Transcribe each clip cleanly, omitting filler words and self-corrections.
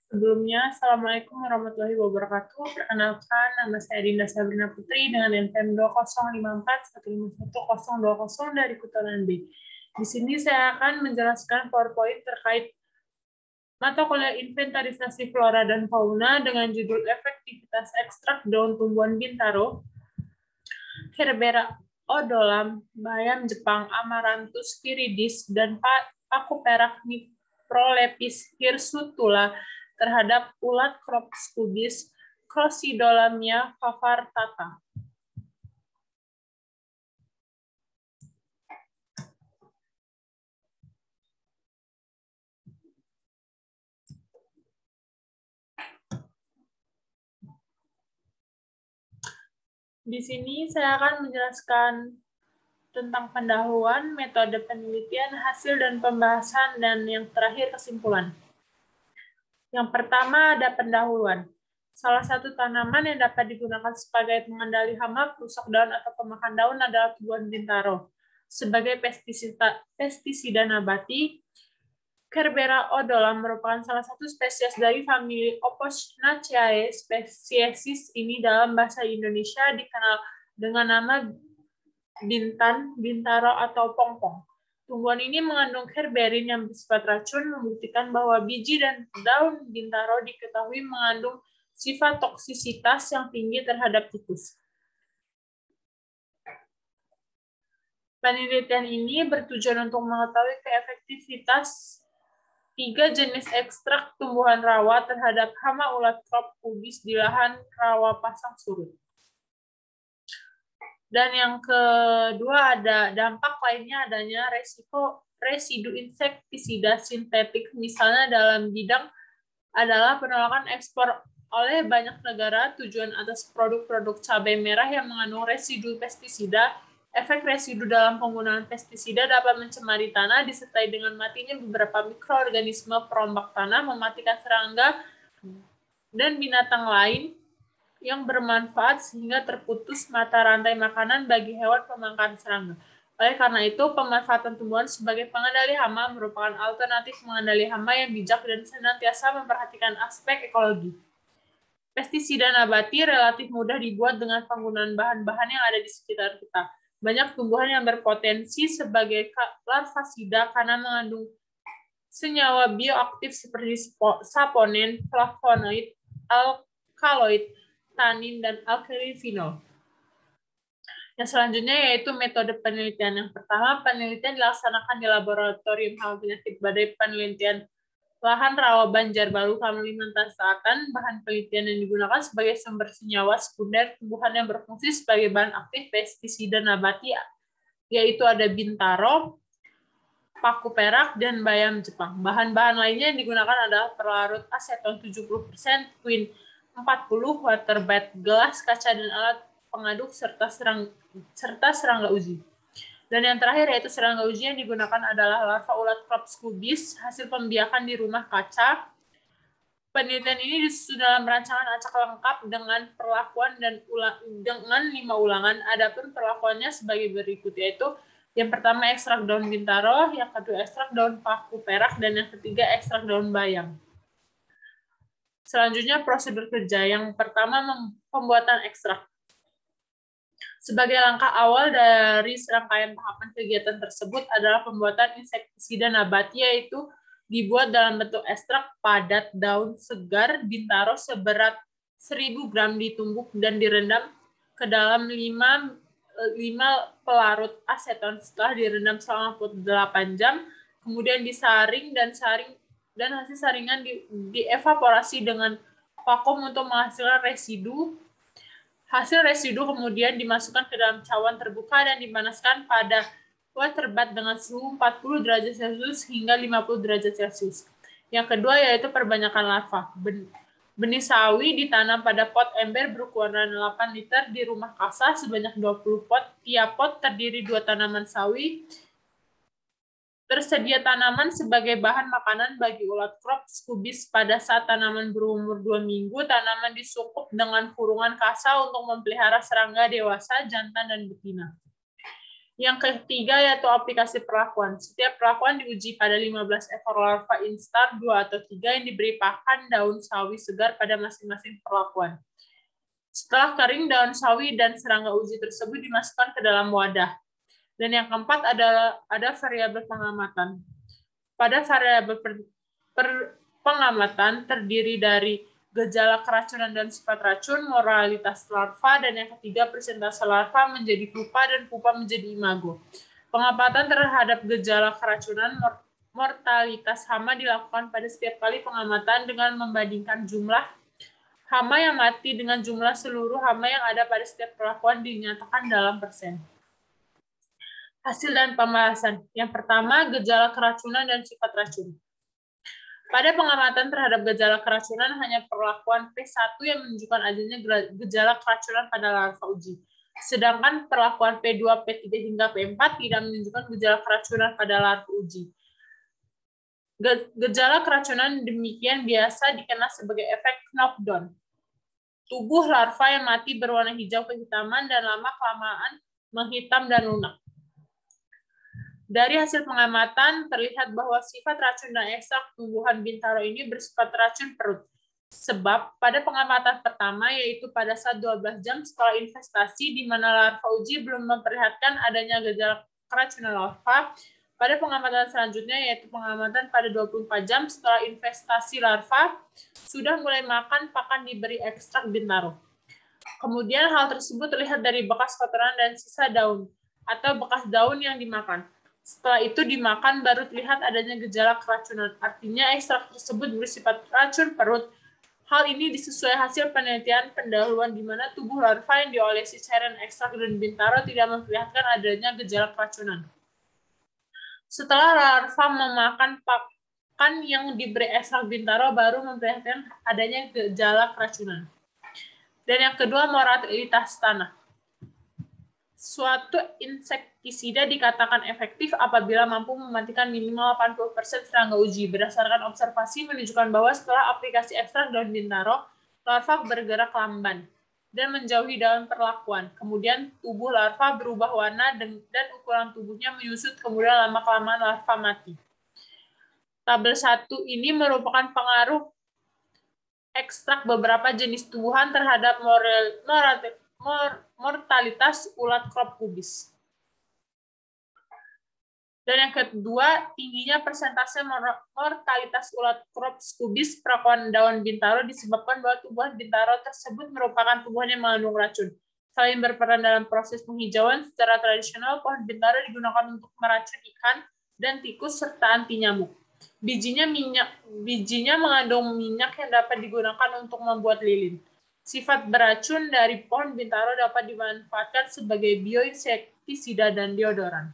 Sebelumnya, Assalamualaikum warahmatullahi wabarakatuh. Perkenalkan, nama saya Dinda Sabrina Putri dengan NPM 20541511020 dari Kutonan B. Di sini saya akan menjelaskan PowerPoint terkait mata kuliah inventarisasi flora dan fauna dengan judul efektivitas ekstrak daun tumbuhan bintaro, Herbera odolam, bayam Jepang, Amaranthus viridis, dan paku perak Niprolepis hirsutula terhadap ulat Crops pubis Crosidolamia favartata. Di sini saya akan menjelaskan tentang pendahuluan, metode penelitian, hasil dan pembahasan, dan yang terakhir kesimpulan. Yang pertama ada pendahuluan. Salah satu tanaman yang dapat digunakan sebagai pengendali hama, perusak daun, atau pemakan daun adalah tumbuhan bintaro. Sebagai pestisida nabati, Herbera odolam merupakan salah satu spesies dari famili Opocinaceae. Spesies ini dalam bahasa Indonesia dikenal dengan nama bintan, bintaro, atau pongpong. Tumbuhan ini mengandung herberin yang bersifat racun, membuktikan bahwa biji dan daun bintaro diketahui mengandung sifat toksisitas yang tinggi terhadap tikus. Penelitian ini bertujuan untuk mengetahui keefektivitas 3 jenis ekstrak tumbuhan rawa terhadap hama ulat Crops pubis di lahan rawa pasang surut. Dan yang kedua ada dampak lainnya adanya residu insektisida sintetik, misalnya dalam bidang adalah penolakan ekspor oleh banyak negara tujuan atas produk-produk cabai merah yang mengandung residu pestisida. Efek residu dalam penggunaan pestisida dapat mencemari tanah disertai dengan matinya beberapa mikroorganisme perombak tanah, mematikan serangga dan binatang lain yang bermanfaat sehingga terputus mata rantai makanan bagi hewan pemakan serangga. Oleh karena itu, pemanfaatan tumbuhan sebagai pengendali hama merupakan alternatif mengendali hama yang bijak dan senantiasa memperhatikan aspek ekologi. Pestisida nabati relatif mudah dibuat dengan penggunaan bahan-bahan yang ada di sekitar kita. Banyak tumbuhan yang berpotensi sebagai larvasida karena mengandung senyawa bioaktif seperti saponin, flavonoid, alkaloid, tanin, dan alkalifinol. Yang selanjutnya yaitu metode penelitian. Yang pertama, penelitian dilaksanakan di laboratorium hama penyakit badai penelitian lahan rawa Banjarbaru, Kalimantan Selatan. Bahan penelitian yang digunakan sebagai sumber senyawa sekunder tumbuhan yang berfungsi sebagai bahan aktif pestisida nabati, yaitu ada bintaro, paku perak, dan bayam Jepang. Bahan-bahan lainnya yang digunakan adalah pelarut aseton 70%, quin 40, water bed, gelas, kaca, dan alat pengaduk, serta serangga uji. Dan yang terakhir yaitu serangga uji yang digunakan adalah larva ulat Crops pubis, hasil pembiakan di rumah kaca. Penelitian ini disusun dalam rancangan acak lengkap dengan perlakuan dan dengan 5 ulangan. Adapun perlakuannya sebagai berikut, yaitu yang pertama ekstrak daun bintaro, yang kedua ekstrak daun paku perak, dan yang ketiga ekstrak daun bayam. Selanjutnya prosedur kerja. Yang pertama pembuatan ekstrak. Sebagai langkah awal dari serangkaian tahapan kegiatan tersebut adalah pembuatan insektisida nabati, yaitu dibuat dalam bentuk ekstrak padat daun segar bintaro seberat 1000 gram ditumbuk dan direndam ke dalam 5 pelarut aseton. Setelah direndam selama 8 jam, kemudian disaring dan hasil saringan dievaporasi dengan vakum untuk menghasilkan residu. Hasil residu kemudian dimasukkan ke dalam cawan terbuka dan dipanaskan pada water bath dengan suhu 40 derajat Celcius hingga 50 derajat Celcius. Yang kedua yaitu perbanyakan larva. Benih sawi ditanam pada pot ember berukuran 8 liter di rumah kaca sebanyak 20 pot. Tiap pot terdiri 2 tanaman sawi. Tersedia tanaman sebagai bahan makanan bagi ulat Crops pubis. Pada saat tanaman berumur 2 minggu, tanaman disukup dengan kurungan kaca untuk memelihara serangga dewasa, jantan, dan betina. Yang ketiga yaitu aplikasi perlakuan. Setiap perlakuan diuji pada 15 ekor larva instar 2 atau 3 yang diberi pakan daun sawi segar pada masing-masing perlakuan. Setelah kering, daun sawi dan serangga uji tersebut dimasukkan ke dalam wadah. Dan yang keempat adalah ada variabel pengamatan. Pada variabel pengamatan terdiri dari gejala keracunan dan sifat racun, moralitas larva, dan yang ketiga persentase larva menjadi pupa dan pupa menjadi imago. Pengamatan terhadap gejala keracunan, mortalitas hama dilakukan pada setiap kali pengamatan dengan membandingkan jumlah hama yang mati dengan jumlah seluruh hama yang ada pada setiap perlakuan dinyatakan dalam persen. Hasil dan pembahasan. Yang pertama, gejala keracunan dan sifat racun. Pada pengamatan terhadap gejala keracunan, hanya perlakuan P1 yang menunjukkan adanya gejala keracunan pada larva uji. Sedangkan perlakuan P2, P3, hingga P4 tidak menunjukkan gejala keracunan pada larva uji. Gejala keracunan demikian biasa dikenal sebagai efek knockdown. Tubuh larva yang mati berwarna hijau kehitaman dan lama-kelamaan menghitam dan lunak. Dari hasil pengamatan, terlihat bahwa sifat racun dan ekstrak tumbuhan bintaro ini bersifat racun perut. Sebab pada pengamatan pertama, yaitu pada saat 12 jam setelah investasi, di mana larva uji belum memperlihatkan adanya gejala keracunan larva, pada pengamatan selanjutnya, yaitu pengamatan pada 24 jam setelah investasi larva, sudah mulai makan pakan diberi ekstrak bintaro. Kemudian hal tersebut terlihat dari bekas kotoran dan sisa daun, atau bekas daun yang dimakan. Setelah itu dimakan baru terlihat adanya gejala keracunan. Artinya ekstrak tersebut bersifat racun perut. Hal ini disesuai hasil penelitian pendahuluan di mana tubuh larva yang diolesi cairan ekstrak dan bintaro tidak memperlihatkan adanya gejala keracunan. Setelah larva memakan pakan yang diberi ekstrak bintaro baru memperlihatkan adanya gejala keracunan. Dan yang kedua, moralitas tanah. Suatu insektisida dikatakan efektif apabila mampu mematikan minimal 80% serangga uji. Berdasarkan observasi menunjukkan bahwa setelah aplikasi ekstrak daun bintaro, larva bergerak lamban dan menjauhi daun perlakuan. Kemudian tubuh larva berubah warna dan ukuran tubuhnya menyusut, kemudian lama-kelamaan larva mati. Tabel 1 ini merupakan pengaruh ekstrak beberapa jenis tumbuhan terhadap mortalitas ulat crop kubis. Dan yang kedua, tingginya persentase mortalitas ulat crop kubis perakuan daun bintaro disebabkan bahwa tumbuhan bintaro tersebut merupakan tumbuhan yang mengandung racun. Selain berperan dalam proses penghijauan, secara tradisional pohon bintaro digunakan untuk meracun ikan dan tikus serta anti nyamuk. Bijinya mengandung minyak yang dapat digunakan untuk membuat lilin. Sifat beracun dari pohon bintaro dapat dimanfaatkan sebagai bioinsektisida dan deodoran.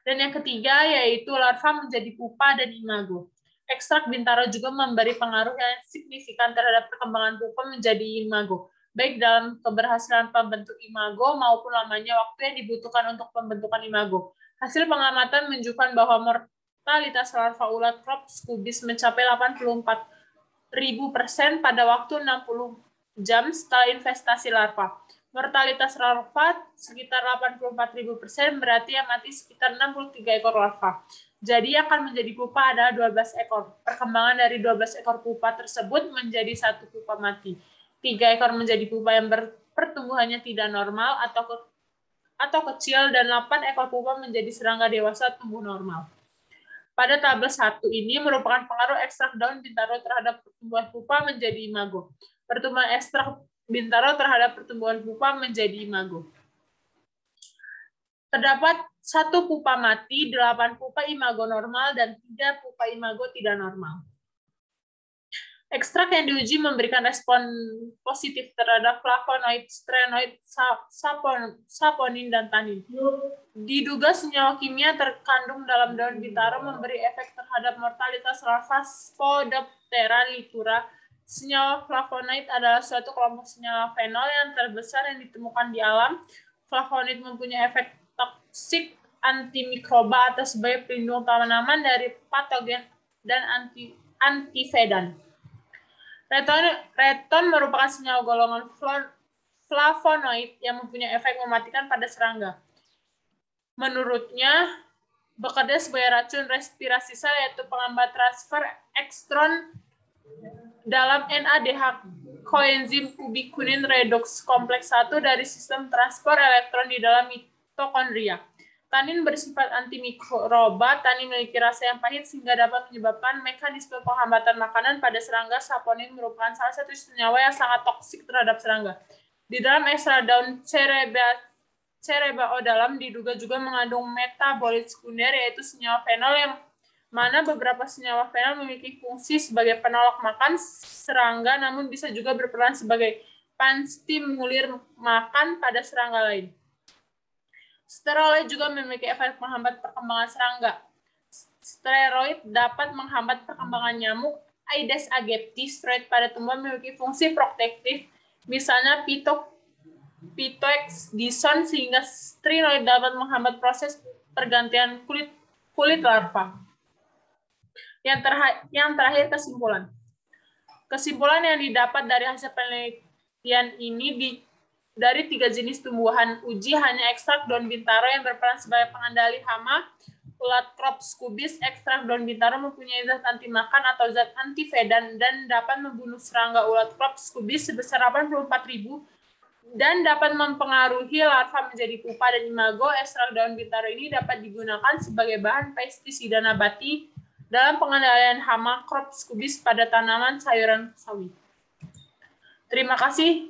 Dan yang ketiga yaitu larva menjadi pupa dan imago. Ekstrak bintaro juga memberi pengaruh yang signifikan terhadap perkembangan pupa menjadi imago, baik dalam keberhasilan pembentuk imago maupun lamanya waktu yang dibutuhkan untuk pembentukan imago. Hasil pengamatan menunjukkan bahwa mortalitas larva ulat crop kubis mencapai 84.000% pada waktu 60 jam setelah investasi larva. Mortalitas larva sekitar 84.000%, berarti yang mati sekitar 63 ekor larva. Jadi akan menjadi pupa adalah 12 ekor. Perkembangan dari 12 ekor pupa tersebut menjadi satu pupa mati. 3 ekor menjadi pupa yang pertumbuhannya tidak normal atau kecil, dan 8 ekor pupa menjadi serangga dewasa tumbuh normal. Pada tabel 1 ini merupakan pengaruh ekstrak daun bintaro terhadap pertumbuhan pupa menjadi imago. Pertumbuhan ekstrak bintaro terhadap pertumbuhan pupa menjadi imago. Terdapat 1 pupa mati, 8 pupa imago normal, dan 3 pupa imago tidak normal. Ekstrak yang diuji memberikan respon positif terhadap flavonoid, strenoid, saponin, dan tanin. Diduga senyawa kimia terkandung dalam daun bintaro memberi efek terhadap mortalitas larva Spodoptera litura. Senyawa flavonoid adalah suatu kelompok senyawa fenol yang terbesar yang ditemukan di alam. Flavonoid mempunyai efek toksik antimikroba atau sebagai pelindung tanaman dari patogen dan antivedan. Reton merupakan senyawa golongan flavonoid yang mempunyai efek mematikan pada serangga. Menurutnya, bekerja sebagai racun respirasi sel, yaitu penghambat transfer ekstron dalam NADH koenzim ubikunin redox kompleks 1 dari sistem transport elektron di dalam mitokondria. Tanin bersifat antimikroba, tanin memiliki rasa yang pahit sehingga dapat menyebabkan mekanisme penghambatan makanan pada serangga. Saponin merupakan salah satu senyawa yang sangat toksik terhadap serangga. Di dalam ekstrak daun Cerebaodalam diduga juga mengandung metabolit sekunder, yaitu senyawa fenol, yang mana beberapa senyawa fenol memiliki fungsi sebagai penolak makan serangga, namun bisa juga berperan sebagai penstimulir makan pada serangga lain. Steroid juga memiliki efek menghambat perkembangan serangga. Steroid dapat menghambat perkembangan nyamuk Aedes aegypti. Steroid pada tumbuhan memiliki fungsi protektif, misalnya pitoexidison, sehingga steroid dapat menghambat proses pergantian kulit larva. Yang terakhir, kesimpulan. Kesimpulan yang didapat dari hasil penelitian ini dari 3 jenis tumbuhan uji hanya ekstrak daun bintaro yang berperan sebagai pengendali hama. Ulat Crops cubis, ekstrak daun bintaro mempunyai zat anti makan atau zat antivedan dan dapat membunuh serangga ulat Crops cubis sebesar 84.000 dan dapat mempengaruhi larva menjadi pupa dan imago. Ekstrak daun bintaro ini dapat digunakan sebagai bahan pestisida nabati dalam pengendalian hama Crops cubis pada tanaman sayuran sawi. Terima kasih.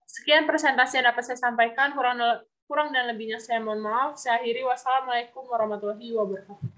Sekian presentasi yang dapat saya sampaikan. Kurang dan lebihnya saya mohon maaf. Saya akhiri. Wassalamualaikum warahmatullahi wabarakatuh.